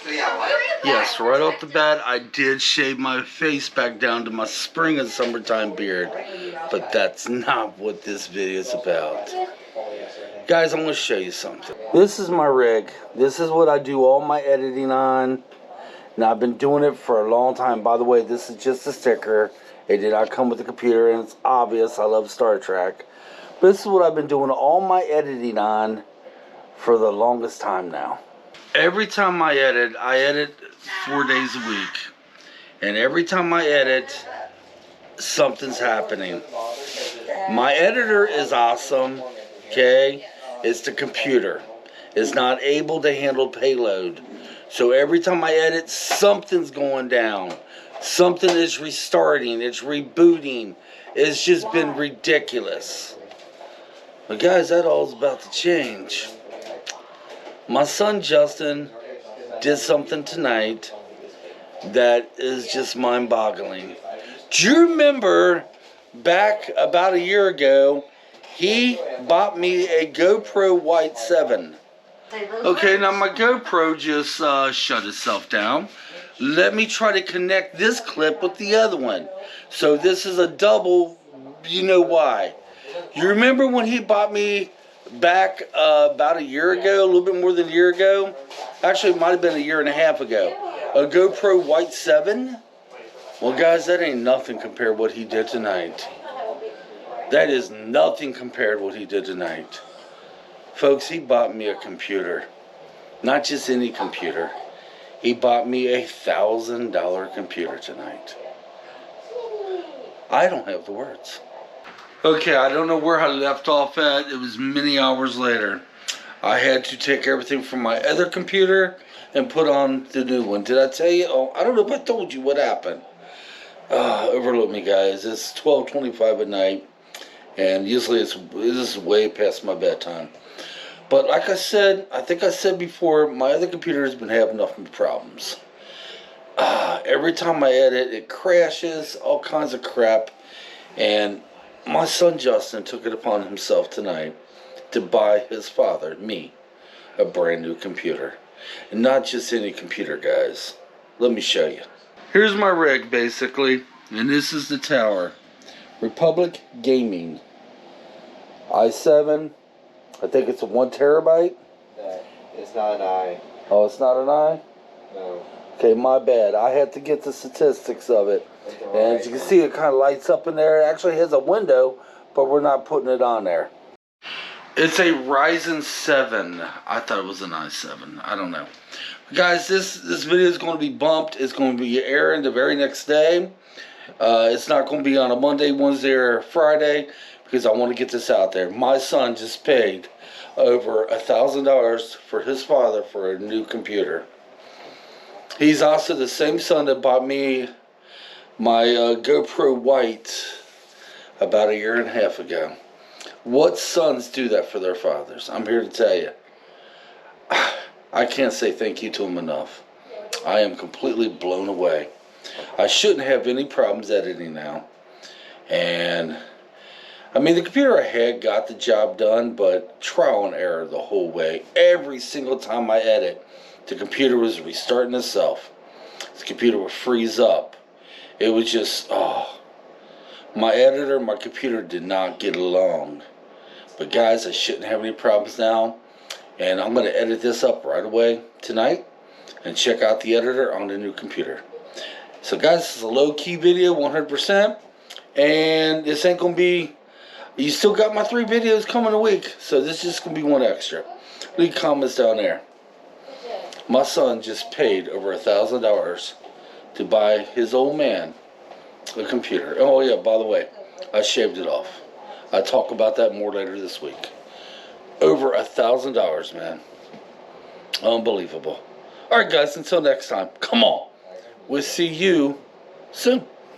Yes, right off the bat, I did shave my face back down to my spring and summertime beard. But that's not what this video is about. Guys, I'm going to show you something. This is my rig. This is what I do all my editing on. Now, I've been doing it for a long time. By the way, this is just a sticker. It did not come with the computer, and it's obvious I love Star Trek. But this is what I've been doing all my editing on for the longest time now. Every time I edit 4 days a week. And every time I edit, something's happening. My editor is awesome, okay? It's the computer. It's not able to handle payload. So every time I edit, something's going down. Something is restarting. It's rebooting. It's just been ridiculous. But guys, that all is about to change. My son Justin did something tonight that is just mind-boggling. Do you remember back about a year ago, he bought me a GoPro White 7. Okay, now my GoPro just shut itself down. Let me try to connect this clip with the other one. So this is a double, you know why. You remember when he bought me back about a year ago, a little bit more than a year ago? Actually, it might have been a year and a half ago. A GoPro White 7? Well, guys, that ain't nothing compared to what he did tonight. That is nothing compared to what he did tonight. Folks, he bought me a computer. Not just any computer. He bought me a $1,000 computer tonight. I don't have the words. Okay, I don't know where I left off at. It was many hours later. I had to take everything from my other computer and put on the new one. Did I tell you? Oh, I don't know if I told you what happened. Overlook me, guys. It's 12:25 at night, and usually this is way past my bedtime. But like I said, I think I said before, my other computer has been having nothing but problems. Every time I edit, it crashes, all kinds of crap, and my son Justin took it upon himself tonight to buy his father, me, a brand new computer. And not just any computer, guys. Let me show you. Here's my rig, basically, and this is the tower. Republic Gaming. i7, I think it's a 1 terabyte. It's not an I. Oh, it's not an I? No. Okay, my bad. I had to get the statistics of it. And as you can see, it kind of lights up in there. It actually has a window, but we're not putting it on there. It's a Ryzen 7. I thought it was an i7. I don't know. Guys, this video is going to be bumped. It's going to be airing the very next day. It's not going to be on a Monday, Wednesday, or Friday because I want to get this out there. My son just paid over $1,000 for his father for a new computer. He's also the same son that bought me my GoPro White about a year and a half ago. What sons do that for their fathers? I'm here to tell you. I can't say thank you to them enough. I am completely blown away. I shouldn't have any problems editing now. And, I mean, the computer I had got the job done, but trial and error the whole way. Every single time I edit, the computer was restarting itself. The computer would freeze up. It was just, my editor and my computer did not get along. But guys, I shouldn't have any problems now. And I'm going to edit this up right away tonight and check out the editor on the new computer. So guys, this is a low-key video, 100%. And this ain't going to be, you still got my 3 videos coming a week. So this is just going to be one extra. Leave comments down there. My son just paid over $1,000 to buy his old man a computer. Oh yeah, by the way, I shaved it off. I'll talk about that more later this week. Over $1,000, man. Unbelievable. Alright guys, until next time, come on. We'll see you soon.